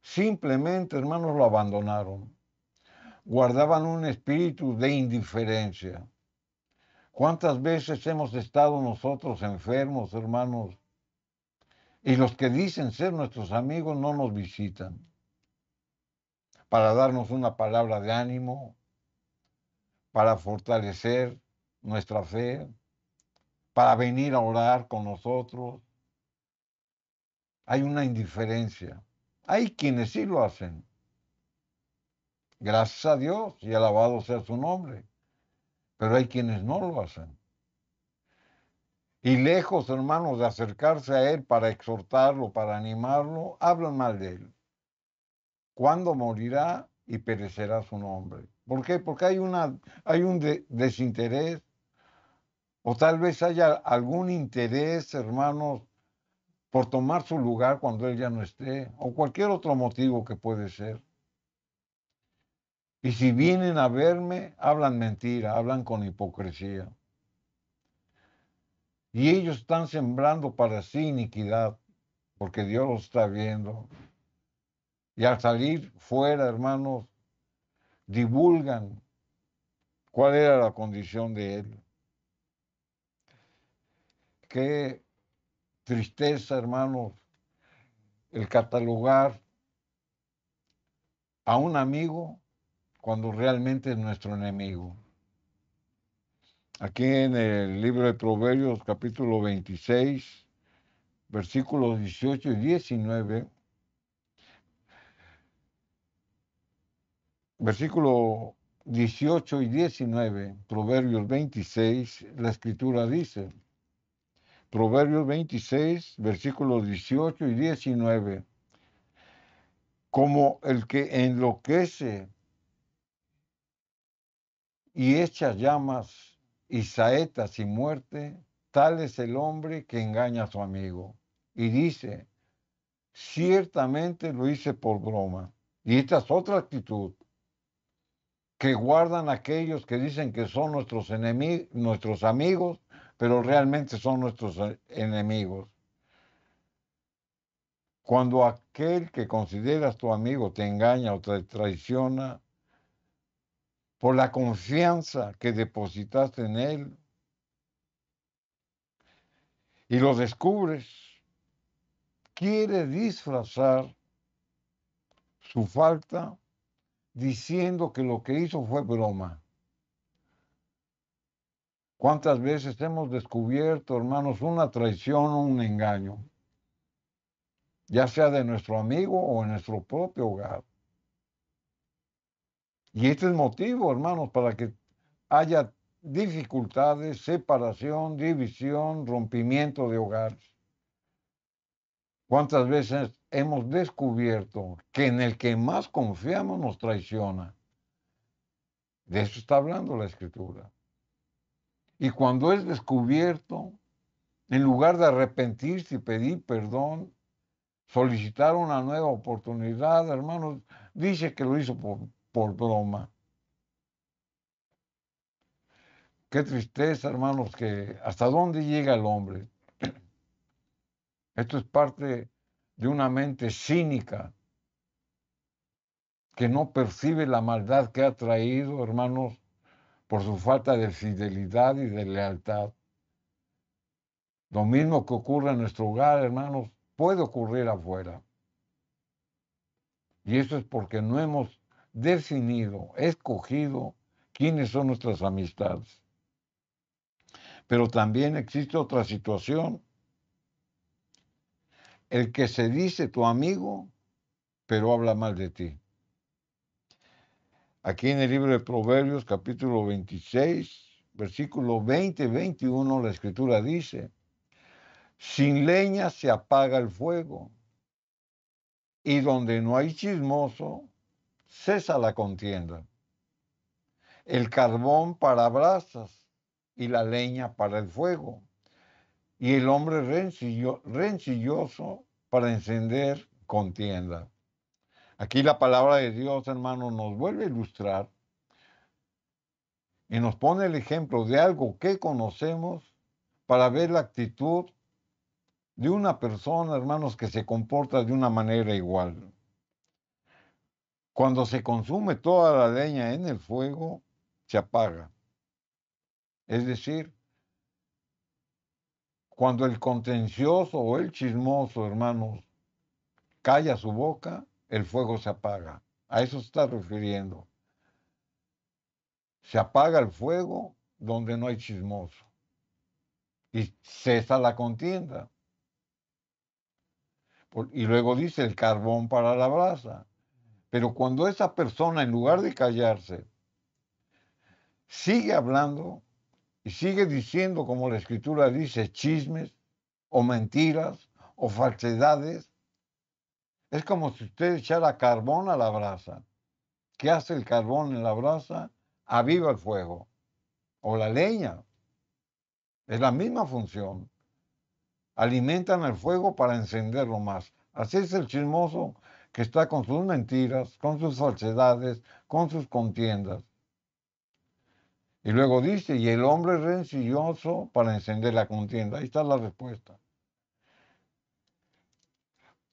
simplemente, hermanos, lo abandonaron. Guardaban un espíritu de indiferencia. ¿Cuántas veces hemos estado nosotros enfermos, hermanos? Y los que dicen ser nuestros amigos no nos visitan para darnos una palabra de ánimo, para fortalecer nuestra fe, para venir a orar con nosotros. Hay una indiferencia. Hay quienes sí lo hacen. Gracias a Dios y alabado sea su nombre. Pero hay quienes no lo hacen. Y lejos, hermanos, de acercarse a Él para exhortarlo, para animarlo, hablan mal de Él. ¿Cuándo morirá y perecerá su nombre? ¿Por qué? Porque hay un desinterés, o tal vez haya algún interés, hermanos, por tomar su lugar cuando Él ya no esté, o cualquier otro motivo que puede ser. Y si vienen a verme, hablan mentira, hablan con hipocresía. Y ellos están sembrando para sí iniquidad, porque Dios los está viendo. Y al salir fuera, hermanos, divulgan cuál era la condición de él. Qué tristeza, hermanos, el catalogar a un amigo cuando realmente es nuestro enemigo. Aquí en el libro de Proverbios, capítulo 26, versículos 18 y 19, versículo 18 y 19, Proverbios 26, la escritura dice, Proverbios 26, versículos 18 y 19, como el que enloquece y echa llamas y saetas y muerte, tal es el hombre que engaña a su amigo. Y dice, ciertamente lo hice por broma. Y esta es otra actitud que guardan aquellos que dicen que son nuestros enemigos, nuestros amigos, pero realmente son nuestros enemigos. Cuando aquel que consideras tu amigo te engaña o te traiciona por la confianza que depositaste en él y lo descubres, quiere disfrazar su falta diciendo que lo que hizo fue broma. ¿Cuántas veces hemos descubierto, hermanos, una traición o un engaño, ya sea de nuestro amigo o en nuestro propio hogar? Y este es motivo, hermanos, para que haya dificultades, separación, división, rompimiento de hogares. ¿Cuántas veces hemos descubierto que en el que más confiamos nos traiciona? De eso está hablando la Escritura. Y cuando es descubierto, en lugar de arrepentirse y pedir perdón, solicitar una nueva oportunidad, hermanos, dice que lo hizo por broma. Qué tristeza, hermanos, que hasta dónde llega el hombre. Esto es parte de una mente cínica que no percibe la maldad que ha traído, hermanos, por su falta de fidelidad y de lealtad. Lo mismo que ocurre en nuestro hogar, hermanos, puede ocurrir afuera. Y eso es porque no hemos definido, escogido quiénes son nuestras amistades. Pero también existe otra situación. El que se dice tu amigo, pero habla mal de ti. Aquí en el libro de Proverbios, capítulo 26, versículo 20-21, la Escritura dice, sin leña se apaga el fuego, y donde no hay chismoso, cesa la contienda. El carbón para brasas y la leña para el fuego, y el hombre rencilloso para encender contienda. Aquí la palabra de Dios, hermano, nos vuelve a ilustrar y nos pone el ejemplo de algo que conocemos para ver la actitud de una persona, hermanos, que se comporta de una manera igual. Cuando se consume toda la leña en el fuego, se apaga. Es decir, cuando el contencioso o el chismoso, hermanos, calla su boca, el fuego se apaga. A eso se está refiriendo. Se apaga el fuego donde no hay chismoso y cesa la contienda. Y luego dice el carbón para la brasa. Pero cuando esa persona, en lugar de callarse, sigue hablando y sigue diciendo, como la Escritura dice, chismes o mentiras o falsedades, es como si usted echara carbón a la brasa. ¿Qué hace el carbón en la brasa? Aviva el fuego. O la leña. Es la misma función. Alimentan el fuego para encenderlo más. Así es el chismoso que está con sus mentiras, con sus falsedades, con sus contiendas. Y luego dice, y el hombre rencilloso para encender la contienda. Ahí está la respuesta.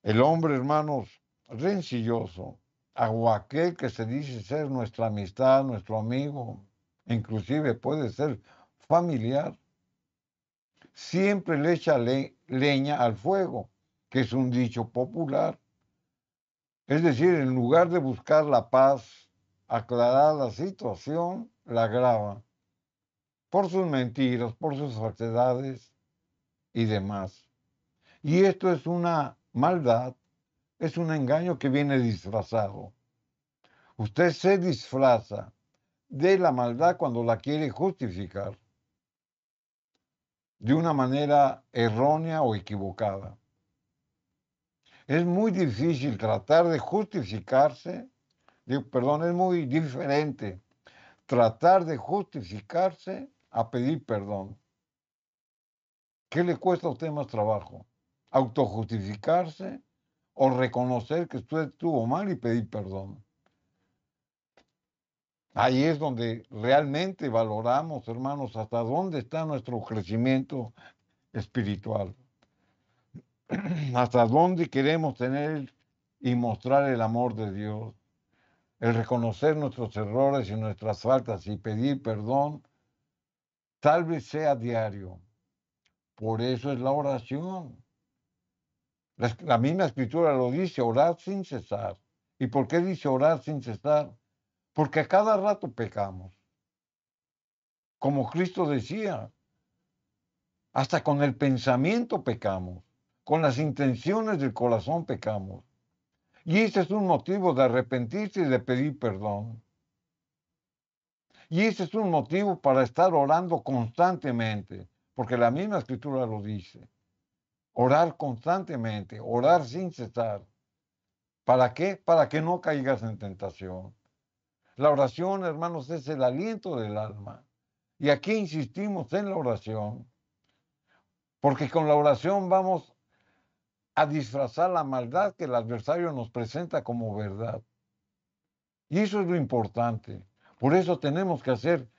El hombre, hermanos, rencilloso, o aquel que se dice ser nuestra amistad, nuestro amigo, inclusive puede ser familiar, siempre le echa leña al fuego, que es un dicho popular. Es decir, en lugar de buscar la paz, aclarar la situación, la agrava por sus mentiras, por sus falsedades y demás. Y esto es una maldad, es un engaño que viene disfrazado. Usted se disfraza de la maldad cuando la quiere justificar de una manera errónea o equivocada. Es muy difícil tratar de justificarse, perdón, es muy diferente tratar de justificarse a pedir perdón. ¿Qué le cuesta a usted más trabajo? ¿Autojustificarse o reconocer que usted estuvo mal y pedir perdón? Ahí es donde realmente valoramos, hermanos, hasta dónde está nuestro crecimiento espiritual, hasta dónde queremos tener y mostrar el amor de Dios, el reconocer nuestros errores y nuestras faltas y pedir perdón, tal vez sea diario. Por eso es la oración. La misma escritura lo dice, orar sin cesar. ¿Y por qué dice orar sin cesar? Porque a cada rato pecamos. Como Cristo decía, hasta con el pensamiento pecamos, con las intenciones del corazón pecamos. Y ese es un motivo de arrepentirse y de pedir perdón. Y ese es un motivo para estar orando constantemente, porque la misma escritura lo dice. Orar constantemente, orar sin cesar. ¿Para qué? Para que no caigas en tentación. La oración, hermanos, es el aliento del alma. Y aquí insistimos en la oración, porque con la oración vamos a disfrazar la maldad que el adversario nos presenta como verdad. Y eso es lo importante. Por eso tenemos que hacer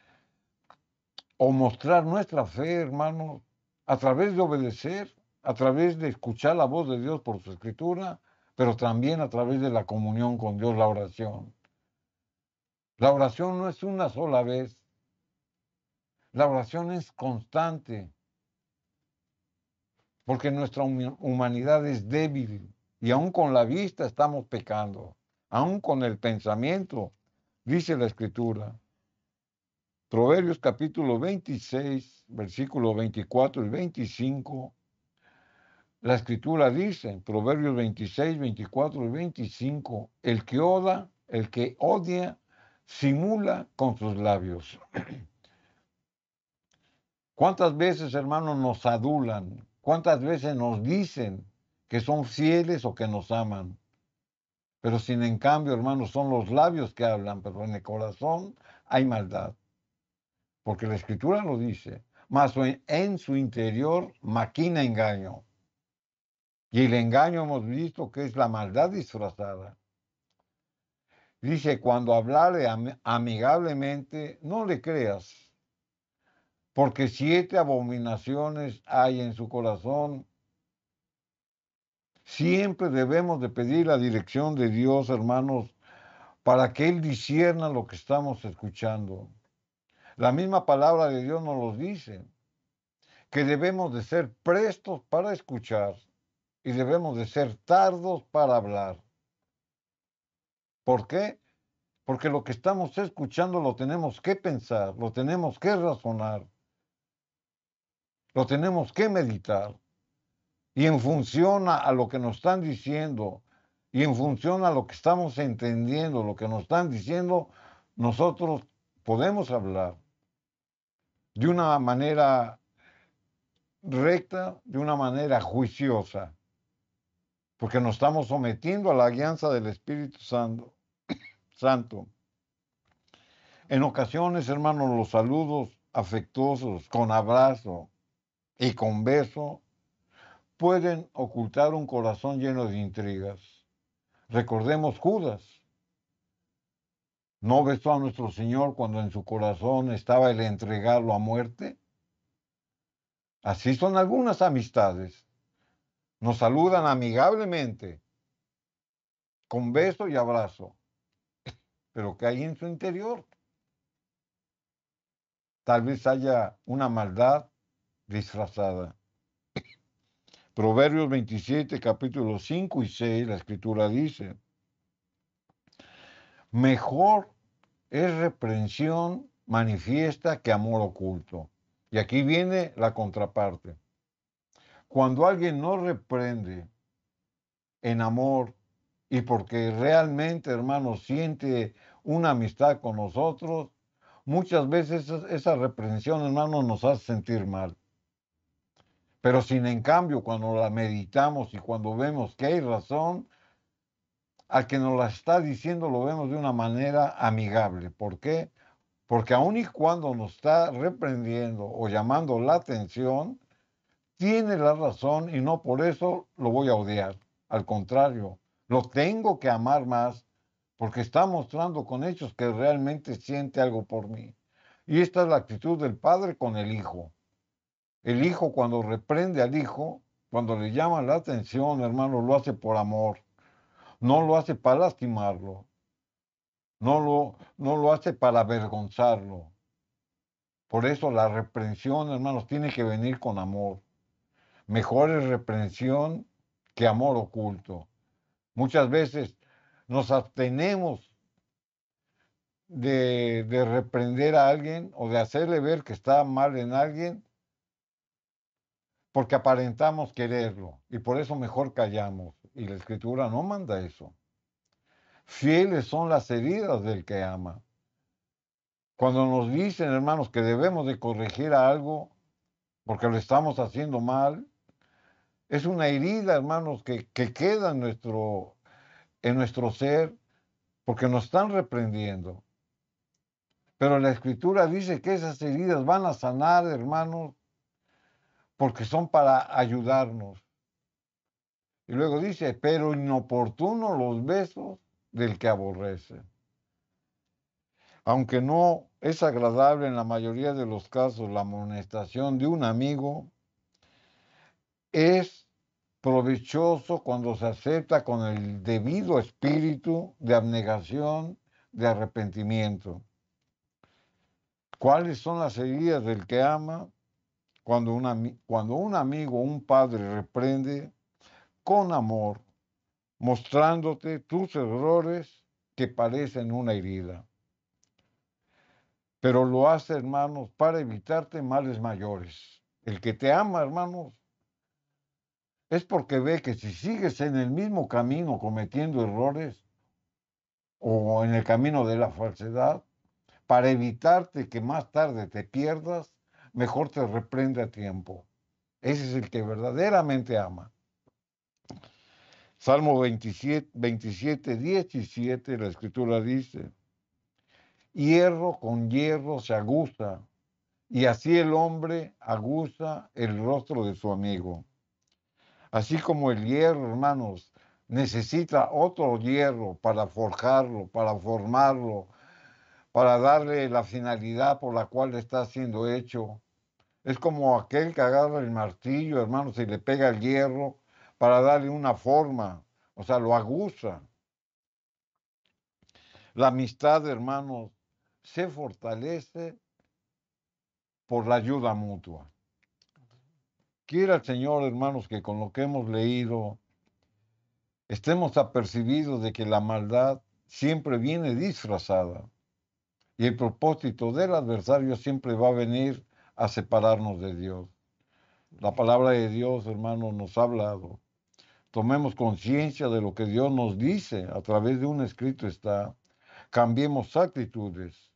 o mostrar nuestra fe, hermanos, a través de obedecer, a través de escuchar la voz de Dios por su escritura, pero también a través de la comunión con Dios, la oración. La oración no es una sola vez. La oración es constante, porque nuestra humanidad es débil y aún con la vista estamos pecando, aún con el pensamiento, dice la Escritura. Proverbios capítulo 26, versículo 24 y 25, la Escritura dice, Proverbios 26, 24 y 25, el que odia, simula con sus labios. ¿Cuántas veces, hermanos, nos adulan? ¿Cuántas veces nos dicen que son fieles o que nos aman? Pero sin en cambio, hermanos, son los labios que hablan, pero en el corazón hay maldad. Porque la Escritura lo dice, mas en su interior maquina engaño. Y el engaño hemos visto que es la maldad disfrazada. Dice, cuando hablare amigablemente, no le creas, porque 7 abominaciones hay en su corazón. Siempre debemos de pedir la dirección de Dios, hermanos, para que Él discierna lo que estamos escuchando. La misma palabra de Dios nos lo dice, que debemos de ser prestos para escuchar y debemos de ser tardos para hablar. ¿Por qué? Porque lo que estamos escuchando lo tenemos que pensar, lo tenemos que razonar, lo tenemos que meditar. Y en función a lo que nos están diciendo y en función a lo que estamos entendiendo, lo que nos están diciendo, nosotros podemos hablar de una manera recta, de una manera juiciosa, porque nos estamos sometiendo a la guianza del Espíritu Santo. En ocasiones, hermanos, los saludos afectuosos, con abrazo y con beso, pueden ocultar un corazón lleno de intrigas. Recordemos Judas. ¿No besó a nuestro Señor cuando en su corazón estaba el entregarlo a muerte? Así son algunas amistades. Nos saludan amigablemente, con beso y abrazo, pero ¿qué hay en su interior? Tal vez haya una maldad disfrazada. Proverbios 27, capítulos 5 y 6, la Escritura dice, mejor es reprensión manifiesta que amor oculto. Y aquí viene la contraparte. Cuando alguien nos reprende en amor y porque realmente, hermano, siente una amistad con nosotros, muchas veces esa reprensión, hermano, nos hace sentir mal. Pero sin en cambio, cuando la meditamos y cuando vemos que hay razón, al que nos la está diciendo lo vemos de una manera amigable. ¿Por qué? Porque aun y cuando nos está reprendiendo o llamando la atención, tiene la razón y no por eso lo voy a odiar. Al contrario, lo tengo que amar más porque está mostrando con hechos que realmente siente algo por mí. Y esta es la actitud del padre con el hijo. El hijo cuando reprende al hijo, cuando le llama la atención, hermano, lo hace por amor. No lo hace para lastimarlo. No lo hace para avergonzarlo. Por eso la reprensión, hermanos, tiene que venir con amor. Mejor es reprensión que amor oculto. Muchas veces nos abstenemos de reprender a alguien o de hacerle ver que está mal en alguien porque aparentamos quererlo y por eso mejor callamos. Y la escritura no manda eso. Fieles son las heridas del que ama. Cuando nos dicen, hermanos, que debemos de corregir a algo porque lo estamos haciendo mal, es una herida, hermanos, que queda en nuestro ser porque nos están reprendiendo. Pero la escritura dice que esas heridas van a sanar, hermanos, porque son para ayudarnos. Y luego dice, pero inoportunos los besos del que aborrece. Aunque no es agradable en la mayoría de los casos la amonestación de un amigo, es provechoso cuando se acepta con el debido espíritu de abnegación, de arrepentimiento. ¿Cuáles son las heridas del que ama? Cuando un amigo o un padre reprende con amor, mostrándote tus errores que parecen una herida. Pero lo hace, hermanos, para evitarte males mayores. El que te ama, hermanos, es porque ve que si sigues en el mismo camino cometiendo errores o en el camino de la falsedad, para evitarte que más tarde te pierdas, mejor te reprende a tiempo. Ese es el que verdaderamente ama. Salmo 27, 17, la escritura dice, hierro con hierro se aguza, y así el hombre aguza el rostro de su amigo. Así como el hierro, hermanos, necesita otro hierro para forjarlo, para formarlo, para darle la finalidad por la cual está siendo hecho. Es como aquel que agarra el martillo, hermanos, y le pega el hierro para darle una forma, o sea, lo aguza. La amistad, hermanos, se fortalece por la ayuda mutua. Quiera el Señor, hermanos, que con lo que hemos leído estemos apercibidos de que la maldad siempre viene disfrazada y el propósito del adversario siempre va a venir a separarnos de Dios. La palabra de Dios, hermanos, nos ha hablado. Tomemos conciencia de lo que Dios nos dice a través de un escrito está. Cambiemos actitudes.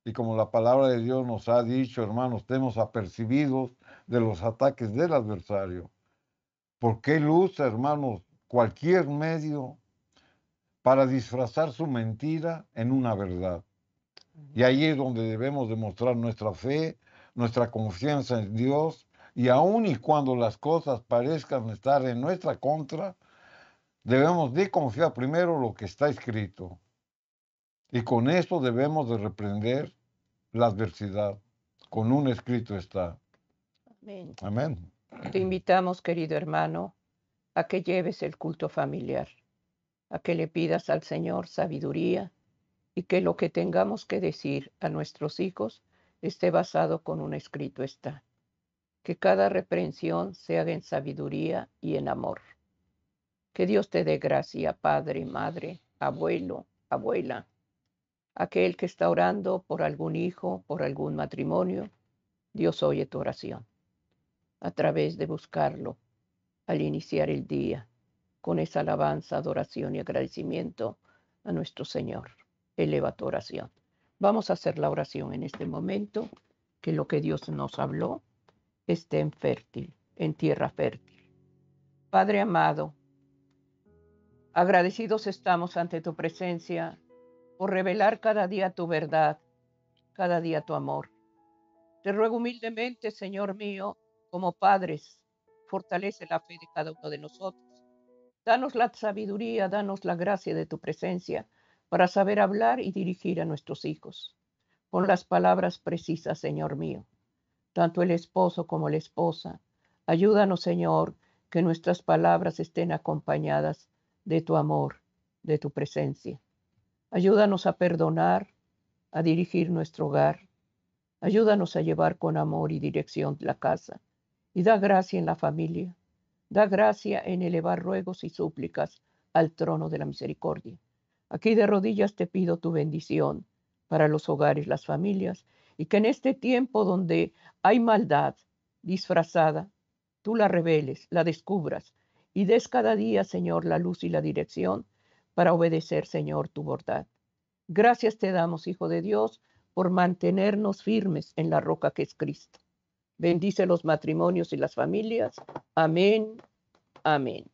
Y como la palabra de Dios nos ha dicho, hermanos, estemos apercibidos de los ataques del adversario. Porque Él usa, hermanos, cualquier medio para disfrazar su mentira en una verdad. Y ahí es donde debemos demostrar nuestra fe, nuestra confianza en Dios, y aun y cuando las cosas parezcan estar en nuestra contra, debemos de confiar primero lo que está escrito. Y con eso debemos de reprender la adversidad. Con un escrito está. Amén. Amén. Te invitamos, querido hermano, a que lleves el culto familiar, a que le pidas al Señor sabiduría y que lo que tengamos que decir a nuestros hijos esté basado con un escrito está. Que cada reprensión se haga en sabiduría y en amor. Que Dios te dé gracia, padre, madre, abuelo, abuela. Aquel que está orando por algún hijo, por algún matrimonio, Dios oye tu oración a través de buscarlo al iniciar el día con esa alabanza, adoración y agradecimiento a nuestro Señor. Eleva tu oración. Vamos a hacer la oración en este momento, que lo que Dios nos habló esté en fértil en tierra fértil. Padre amado, agradecidos estamos ante tu presencia por revelar cada día tu verdad, cada día tu amor. Te ruego humildemente, Señor mío, como padres, fortalece la fe de cada uno de nosotros. Danos la sabiduría, danos la gracia de tu presencia para saber hablar y dirigir a nuestros hijos. Con las palabras precisas, Señor mío, tanto el esposo como la esposa. Ayúdanos, Señor, que nuestras palabras estén acompañadas de tu amor, de tu presencia. Ayúdanos a perdonar, a dirigir nuestro hogar. Ayúdanos a llevar con amor y dirección la casa. Y da gracia en la familia. Da gracia en elevar ruegos y súplicas al trono de la misericordia. Aquí de rodillas te pido tu bendición para los hogares, las familias, y que en este tiempo donde hay maldad disfrazada, tú la reveles, la descubras y des cada día, Señor, la luz y la dirección para obedecer, Señor, tu bondad. Gracias te damos, Hijo de Dios, por mantenernos firmes en la roca que es Cristo. Bendice los matrimonios y las familias. Amén. Amén.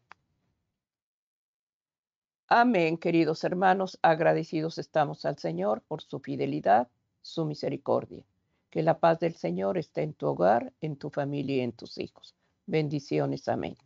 Amén, queridos hermanos. Agradecidos estamos al Señor por su fidelidad, su misericordia. Que la paz del Señor esté en tu hogar, en tu familia y en tus hijos. Bendiciones. Amén.